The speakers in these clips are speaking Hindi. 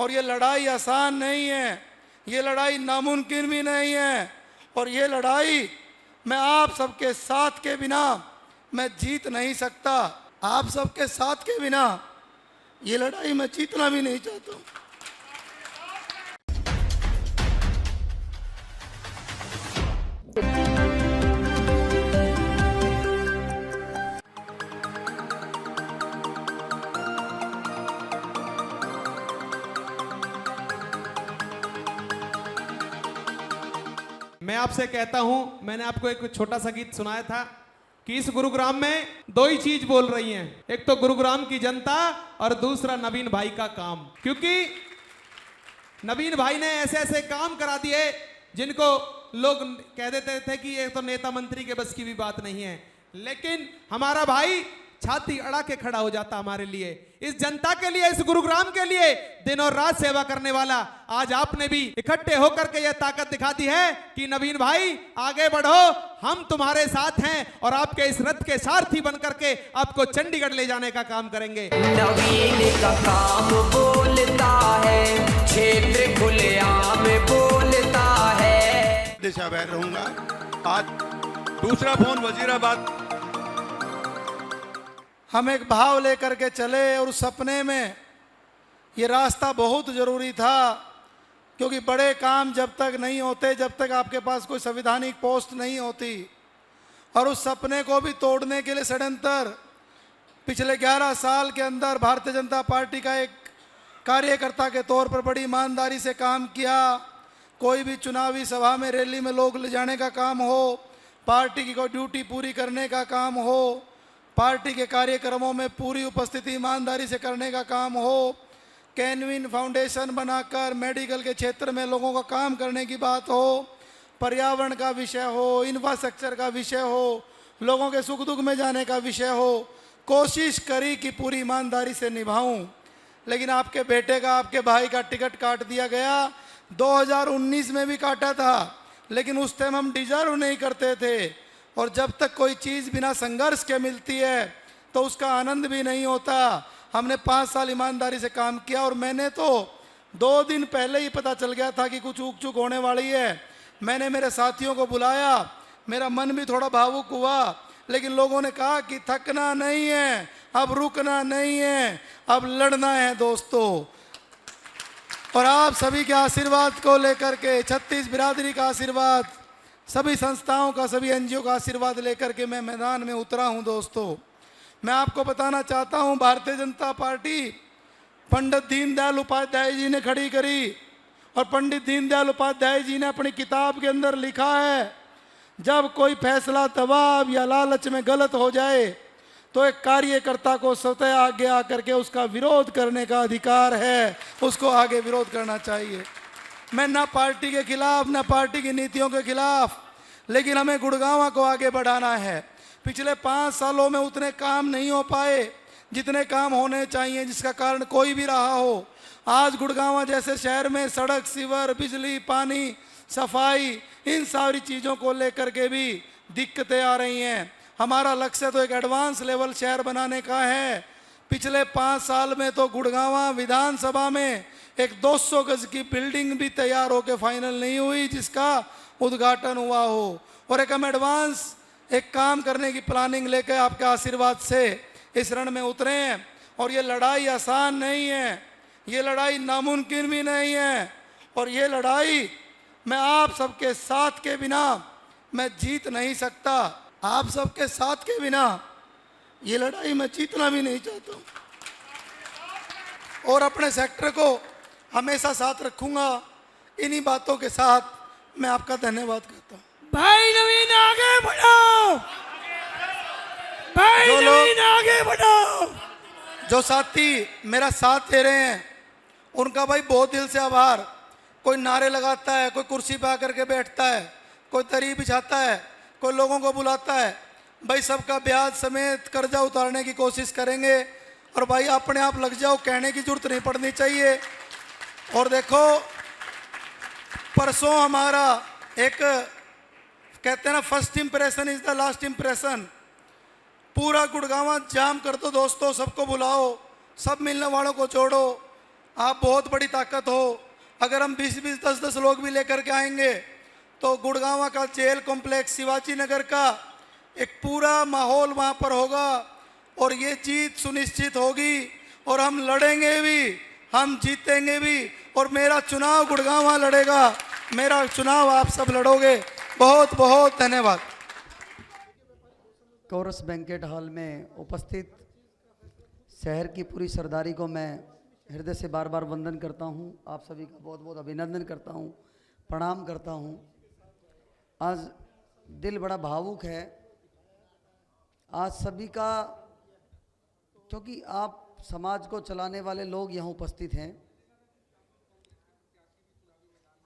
और ये लड़ाई आसान नहीं है, ये लड़ाई नामुमकिन भी नहीं है। और ये लड़ाई मैं आप सबके साथ के बिना मैं जीत नहीं सकता। आप सबके साथ के बिना ये लड़ाई मैं जीतना भी नहीं चाहता हूँ। मैं आपसे कहता हूं, मैंने आपको एक छोटा सा गीत सुनाया था कि इस गुरुग्राम में दो ही चीज बोल रही हैं, एक तो गुरुग्राम की जनता और दूसरा नवीन भाई का काम। क्योंकि नवीन भाई ने ऐसे ऐसे काम करा दिए जिनको लोग कह देते थे कि ये तो नेता मंत्री के बस की भी बात नहीं है, लेकिन हमारा भाई छाती अड़ा के खड़ा हो जाता हमारे लिए, इस जनता के लिए, इस गुरुग्राम के लिए दिन और रात सेवा करने वाला। आज आपने भी इकट्ठे होकर के यह ताकत दिखा दी है कि नवीन भाई आगे बढ़ो, हम तुम्हारे साथ हैं और आपके इस रथ के सारथी बनकर के आपको चंडीगढ़ ले जाने का काम करेंगे। नवीन का काम बोलता है, क्षेत्र खुलेआम बोलता है। दिशा बैठ रहूंगा। आज दूसरा फोन वजीराबाद। हम एक भाव लेकर के चले और उस सपने में ये रास्ता बहुत ज़रूरी था, क्योंकि बड़े काम जब तक नहीं होते, जब तक आपके पास कोई संवैधानिक पोस्ट नहीं होती। और उस सपने को भी तोड़ने के लिए षड्यंत्र पिछले 11 साल के अंदर भारतीय जनता पार्टी का एक कार्यकर्ता के तौर पर बड़ी ईमानदारी से काम किया। कोई भी चुनावी सभा में, रैली में लोग ले जाने का काम हो, पार्टी की कोई ड्यूटी पूरी करने का काम हो, पार्टी के कार्यक्रमों में पूरी उपस्थिति ईमानदारी से करने का काम हो, कैनविन फाउंडेशन बनाकर मेडिकल के क्षेत्र में लोगों का काम करने की बात हो, पर्यावरण का विषय हो, इंफ्रास्ट्रक्चर का विषय हो, लोगों के सुख दुख में जाने का विषय हो, कोशिश करी कि पूरी ईमानदारी से निभाऊं। लेकिन आपके बेटे का, आपके भाई का टिकट काट दिया गया। 2019 में भी काटा था, लेकिन उस टाइम हम डिजर्व नहीं करते थे। और जब तक कोई चीज़ बिना संघर्ष के मिलती है तो उसका आनंद भी नहीं होता। हमने 5 साल ईमानदारी से काम किया और मैंने तो 2 दिन पहले ही पता चल गया था कि कुछ ऊक चूक होने वाली है। मैंने मेरे साथियों को बुलाया, मेरा मन भी थोड़ा भावुक हुआ, लेकिन लोगों ने कहा कि थकना नहीं है, अब रुकना नहीं है, अब लड़ना है दोस्तों। और आप सभी के आशीर्वाद को लेकर के, 36 बिरादरी का आशीर्वाद, सभी संस्थाओं का, सभी एनजीओ का आशीर्वाद लेकर के मैं मैदान में उतरा हूं दोस्तों। मैं आपको बताना चाहता हूं, भारतीय जनता पार्टी पंडित दीनदयाल उपाध्याय जी ने खड़ी करी। और पंडित दीनदयाल उपाध्याय जी ने अपनी किताब के अंदर लिखा है, जब कोई फैसला दबाव या लालच में गलत हो जाए तो एक कार्यकर्ता को स्वतः आगे आकर के उसका विरोध करने का अधिकार है, उसको आगे विरोध करना चाहिए। मैं ना पार्टी के खिलाफ, ना पार्टी की नीतियों के खिलाफ, लेकिन हमें गुड़गांव को आगे बढ़ाना है। पिछले 5 सालों में उतने काम नहीं हो पाए जितने काम होने चाहिए, जिसका कारण कोई भी रहा हो। आज गुड़गांव जैसे शहर में सड़क, सीवर, बिजली, पानी, सफाई, इन सारी चीज़ों को लेकर के भी दिक्कतें आ रही हैं। हमारा लक्ष्य तो एक एडवांस लेवल शहर बनाने का है। पिछले 5 साल में तो गुड़गांव विधानसभा में एक 200 गज की बिल्डिंग भी तैयार होकर फाइनल नहीं हुई, जिसका उद्घाटन हुआ हो। और एक हम एडवांस एक काम करने की प्लानिंग लेकर आपके आशीर्वाद से इस रण में उतरे हैं। और ये लड़ाई आसान नहीं है, ये लड़ाई नामुमकिन भी नहीं है। और ये लड़ाई मैं आप सबके साथ के बिना मैं जीत नहीं सकता। आप सबके साथ के बिना ये लड़ाई मैं जीतना भी नहीं चाहता हूँ। और अपने सेक्टर को हमेशा साथ रखूंगा। इन्हीं बातों के साथ मैं आपका धन्यवाद करता हूँ। भाई नवीन आगे बढ़ो, भाई नवीन आगे बढ़ो। जो साथी मेरा साथ दे रहे हैं उनका भाई बहुत दिल से आभार। कोई नारे लगाता है, कोई कुर्सी पे आकर के बैठता है, कोई दरी बिछाता है, कोई लोगों को बुलाता है। भाई सबका ब्याज समेत कर्जा उतारने की कोशिश करेंगे। और भाई अपने आप लग जाओ, कहने की जरूरत नहीं पड़नी चाहिए। और देखो, परसों हमारा एक कहते हैं ना, first impression is the last impression. पूरा गुड़गांव जाम कर दो दोस्तों, सबको बुलाओ, सब मिलने वालों को जोड़ो। आप बहुत बड़ी ताकत हो। अगर हम 20-20, 10-10 लोग भी लेकर के आएंगे तो गुड़गांव का जेल कॉम्प्लेक्स, शिवाजी नगर का एक पूरा माहौल वहाँ पर होगा और ये जीत सुनिश्चित होगी और हम लड़ेंगे भी, हम जीतेंगे भी और मेरा चुनाव गुड़गांव लड़ेगा, मेरा चुनाव आप सब लड़ोगे। बहुत बहुत धन्यवाद। कोरस बैंकेट हॉल में उपस्थित शहर की पूरी सरदारी को मैं हृदय से बार बार वंदन करता हूं। आप सभी का बहुत बहुत अभिनंदन करता हूं, प्रणाम करता हूं। आज दिल बड़ा भावुक है आज सभी का, क्योंकि आप समाज को चलाने वाले लोग यहाँ उपस्थित हैं।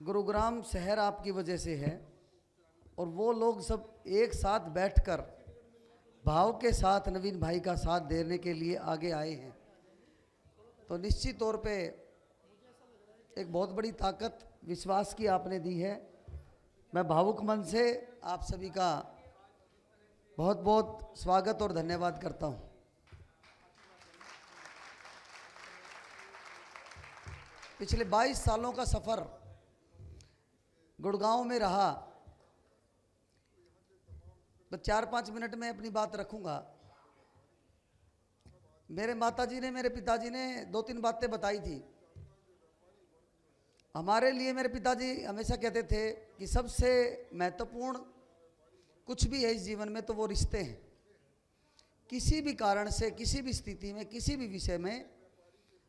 गुरुग्राम शहर आपकी वजह से है और वो लोग सब एक साथ बैठकर भाव के साथ नवीन भाई का साथ देने के लिए आगे आए हैं। तो निश्चित तौर पे एक बहुत बड़ी ताकत विश्वास की आपने दी है। मैं भावुक मन से आप सभी का बहुत बहुत स्वागत और धन्यवाद करता हूं। पिछले 22 सालों का सफ़र गुड़गांव में रहा। तो 4-5 मिनट में अपनी बात रखूंगा। मेरे माताजी ने, मेरे पिताजी ने 2-3 बातें बताई थी। हमारे लिए मेरे पिताजी हमेशा कहते थे कि सबसे महत्वपूर्ण कुछ भी है इस जीवन में तो वो रिश्ते हैं। किसी भी कारण से, किसी भी स्थिति में, किसी भी विषय में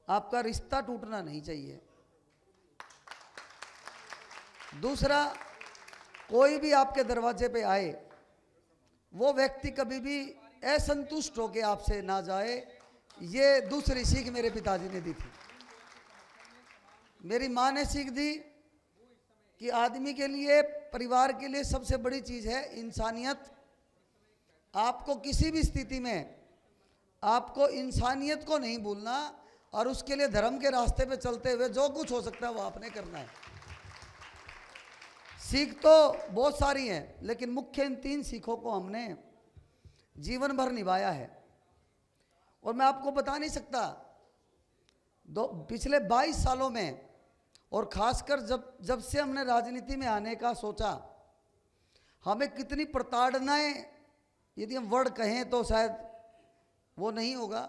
आपका रिश्ता टूटना नहीं चाहिए। दूसरा, कोई भी आपके दरवाजे पे आए वो व्यक्ति कभी भी असंतुष्ट होकर आपसे ना जाए। ये दूसरी सीख मेरे पिताजी ने दी थी। मेरी माँ ने सीख दी कि आदमी के लिए, परिवार के लिए सबसे बड़ी चीज़ है इंसानियत। आपको किसी भी स्थिति में आपको इंसानियत को नहीं भूलना और उसके लिए धर्म के रास्ते पे चलते हुए जो कुछ हो सकता है वो आपने करना है। सीख तो बहुत सारी हैं, लेकिन मुख्य इन 3 सीखों को हमने जीवन भर निभाया है। और मैं आपको बता नहीं सकता पिछले 22 सालों में, और ख़ासकर जब से हमने राजनीति में आने का सोचा, हमें कितनी प्रताड़नाएं, यदि हम वर्ड कहें तो शायद वो नहीं होगा।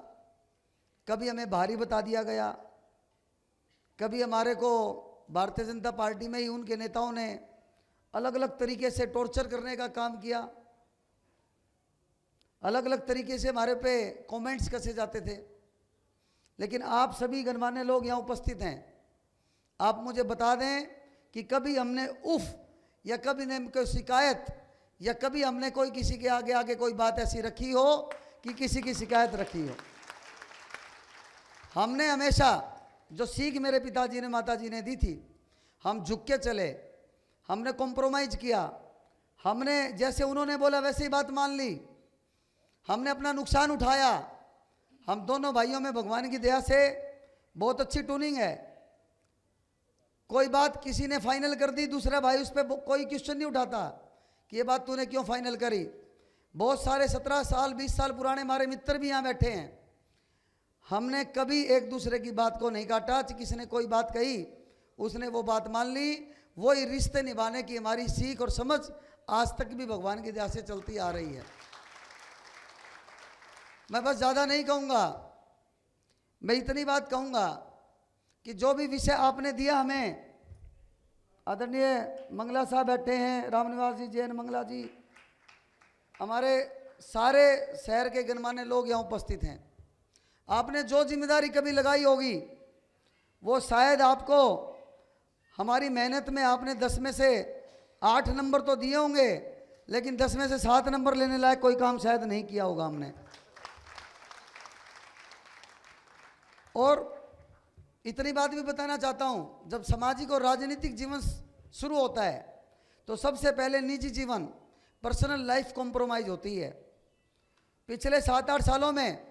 कभी हमें भारी बता दिया गया, कभी हमारे को भारतीय जनता पार्टी में ही उनके नेताओं ने अलग अलग तरीके से टॉर्चर करने का काम किया। अलग अलग तरीके से हमारे पे कमेंट्स कसे जाते थे। लेकिन आप सभी गणमान्य लोग यहाँ उपस्थित हैं, आप मुझे बता दें कि कभी हमने उफ या कभी ने कोई शिकायत या कभी हमने कोई किसी के आगे आगे कोई बात ऐसी रखी हो कि किसी की शिकायत रखी हो। हमने हमेशा जो सीख मेरे पिताजी ने, माताजी ने दी थी, हम झुक के चले, हमने कॉम्प्रोमाइज़ किया। हमने जैसे उन्होंने बोला वैसे ही बात मान ली। हमने अपना नुकसान उठाया। हम दोनों भाइयों में भगवान की दया से बहुत अच्छी ट्यूनिंग है। कोई बात किसी ने फाइनल कर दी, दूसरा भाई उस पर कोई क्वेश्चन नहीं उठाता कि ये बात तूने क्यों फाइनल करी। बहुत सारे 17 साल 20 साल पुराने हमारे मित्र भी यहाँ बैठे हैं। हमने कभी एक दूसरे की बात को नहीं काटा। किसी ने कोई बात कही, उसने वो बात मान ली। वही रिश्ते निभाने की हमारी सीख और समझ आज तक भी भगवान की दया से चलती आ रही है। मैं बस ज़्यादा नहीं कहूँगा, मैं इतनी बात कहूँगा कि जो भी विषय आपने दिया हमें, आदरणीय मंगला साहब बैठे हैं, रामनिवास जी, जैन मंगला जी, हमारे सारे शहर के गणमान्य लोग यहाँ उपस्थित हैं। आपने जो जिम्मेदारी कभी लगाई होगी वो शायद आपको हमारी मेहनत में आपने 10 में से 8 नंबर तो दिए होंगे, लेकिन 10 में से 7 नंबर लेने लायक कोई काम शायद नहीं किया होगा हमने। और इतनी बात भी बताना चाहता हूँ, जब सामाजिक और राजनीतिक जीवन शुरू होता है तो सबसे पहले निजी जीवन, पर्सनल लाइफ कॉम्प्रोमाइज होती है। पिछले 7-8 सालों में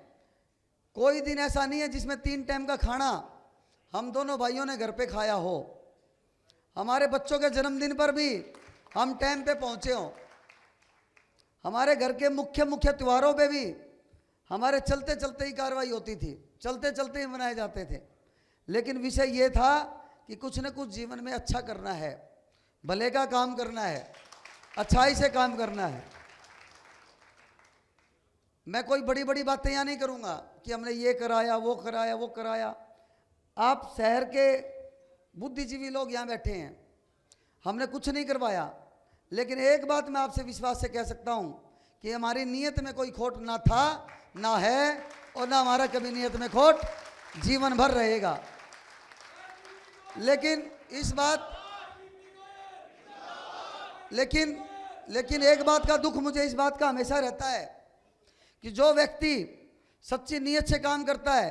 कोई दिन ऐसा नहीं है जिसमें 3 टाइम का खाना हम दोनों भाइयों ने घर पे खाया हो। हमारे बच्चों के जन्मदिन पर भी हम टाइम पे पहुँचे हों। हमारे घर के मुख्य त्योहारों पे भी हमारे चलते चलते ही कार्रवाई होती थी, चलते चलते ही मनाए जाते थे। लेकिन विषय ये था कि कुछ न कुछ जीवन में अच्छा करना है, भले का काम करना है, अच्छाई से काम करना है। मैं कोई बड़ी बड़ी बातें यहाँ नहीं करूँगा कि हमने ये कराया वो कराया वो कराया। आप शहर के बुद्धिजीवी लोग यहाँ बैठे हैं, हमने कुछ नहीं करवाया, लेकिन एक बात मैं आपसे विश्वास से कह सकता हूँ कि हमारी नीयत में कोई खोट ना था, ना है, और ना हमारा कभी नीयत में खोट जीवन भर रहेगा। लेकिन एक बात का दुख मुझे इस बात का हमेशा रहता है कि जो व्यक्ति सच्ची नीयत से काम करता है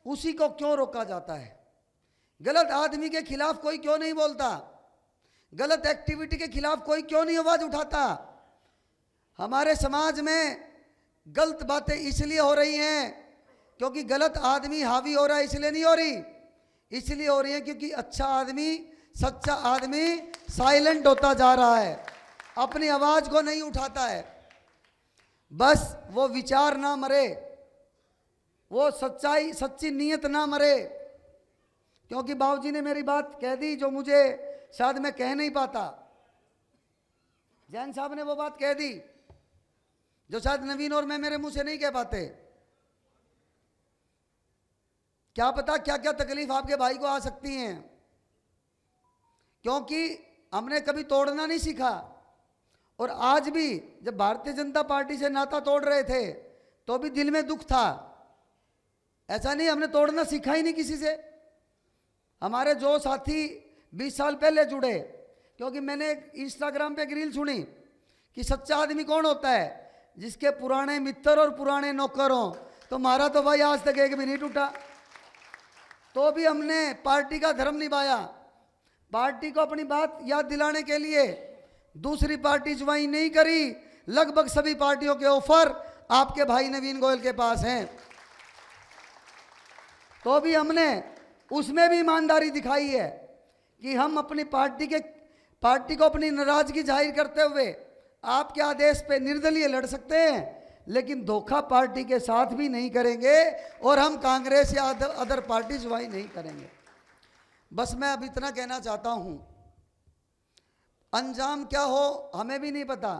उसी को क्यों रोका जाता है। गलत आदमी के खिलाफ कोई क्यों नहीं बोलता, गलत एक्टिविटी के खिलाफ कोई क्यों नहीं आवाज उठाता। हमारे समाज में गलत बातें इसलिए हो रही हैं क्योंकि गलत आदमी हावी हो रहा है, इसलिए नहीं हो रही, इसलिए हो रही है क्योंकि अच्छा आदमी, सच्चा आदमी साइलेंट होता जा रहा है, अपनी आवाज को नहीं उठाता है। बस वो विचार ना मरे, वो सच्चाई सच्ची नीयत ना मरे। क्योंकि बाबूजी ने मेरी बात कह दी जो मुझे शायद मैं कह नहीं पाता, जैन साहब ने वो बात कह दी जो शायद नवीन और मैं मेरे मुंह से नहीं कह पाते। क्या पता क्या क्या तकलीफ आपके भाई को आ सकती हैं, क्योंकि हमने कभी तोड़ना नहीं सीखा। और आज भी जब भारतीय जनता पार्टी से नाता तोड़ रहे थे तो भी दिल में दुख था, ऐसा नहीं हमने तोड़ना सीखा ही नहीं किसी से। हमारे जो साथी 20 साल पहले जुड़े, क्योंकि मैंने इंस्टाग्राम पे एक रील सुनी कि सच्चा आदमी कौन होता है, जिसके पुराने मित्र और पुराने नौकर हों। तो हमारा तो भाई आज तक एक भी नहीं टूटा, तो भी हमने पार्टी का धर्म निभाया। पार्टी को अपनी बात याद दिलाने के लिए दूसरी पार्टी ज्वाइन नहीं करी। लगभग सभी पार्टियों के ऑफर आपके भाई नवीन गोयल के पास हैं, तो भी हमने उसमें भी ईमानदारी दिखाई है कि हम अपनी पार्टी को अपनी नाराजगी जाहिर करते हुए आपके आदेश पे निर्दलीय लड़ सकते हैं, लेकिन धोखा पार्टी के साथ भी नहीं करेंगे और हम कांग्रेस या अदर पार्टी ज्वाइन नहीं करेंगे। बस मैं अब इतना कहना चाहता हूं, अंजाम क्या हो हमें भी नहीं पता,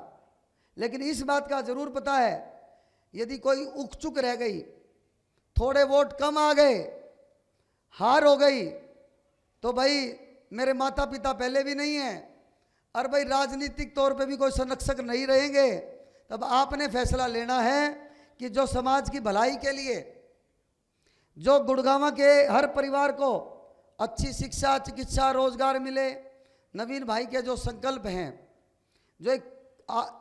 लेकिन इस बात का जरूर पता है यदि कोई उक चुक रह गई, थोड़े वोट कम आ गए, हार हो गई, तो भाई मेरे माता पिता पहले भी नहीं हैं और भाई राजनीतिक तौर पे भी कोई संरक्षक नहीं रहेंगे। तब आपने फैसला लेना है कि जो समाज की भलाई के लिए, जो गुड़गांव के हर परिवार को अच्छी शिक्षा, चिकित्सा, रोजगार मिले, नवीन भाई के जो संकल्प हैं, जो एक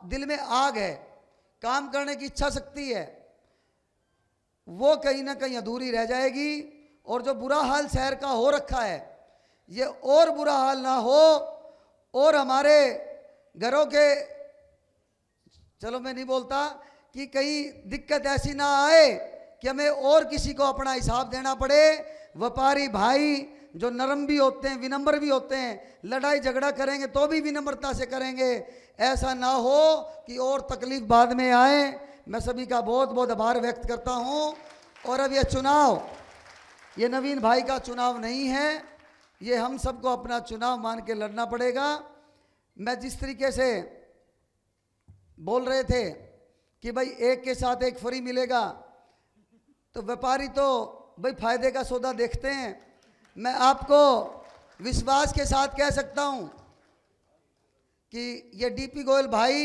दिल में आग है, काम करने की इच्छा शक्ति है, वो कहीं ना कहीं अधूरी रह जाएगी। और जो बुरा हाल शहर का हो रखा है, ये और बुरा हाल ना हो और हमारे घरों के, चलो मैं नहीं बोलता कि कहीं दिक्कत ऐसी ना आए कि हमें और किसी को अपना हिसाब देना पड़े। व्यापारी भाई जो नरम भी होते हैं, विनम्र भी होते हैं, लड़ाई झगड़ा करेंगे तो भी विनम्रता से करेंगे, ऐसा ना हो कि और तकलीफ बाद में आए। मैं सभी का बहुत बहुत आभार व्यक्त करता हूं। और अब ये चुनाव, ये नवीन भाई का चुनाव नहीं है, ये हम सबको अपना चुनाव मान के लड़ना पड़ेगा। मैं जिस तरीके से बोल रहे थे कि भाई एक के साथ एक फ्री मिलेगा, तो व्यापारी तो भाई फायदे का सौदा देखते हैं। मैं आपको विश्वास के साथ कह सकता हूं कि ये डीपी गोयल भाई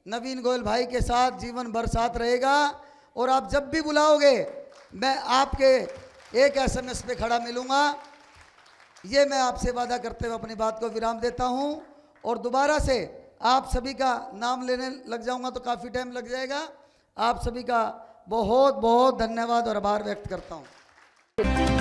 नवीन गोयल भाई के साथ जीवन भर साथ रहेगा। और आप जब भी बुलाओगे मैं आपके एक SMS पे खड़ा मिलूंगा। ये मैं आपसे वादा करते हुए अपनी बात को विराम देता हूं और दोबारा से आप सभी का नाम लेने लग जाऊंगा तो काफ़ी टाइम लग जाएगा। आप सभी का बहुत बहुत धन्यवाद और आभार व्यक्त करता हूं।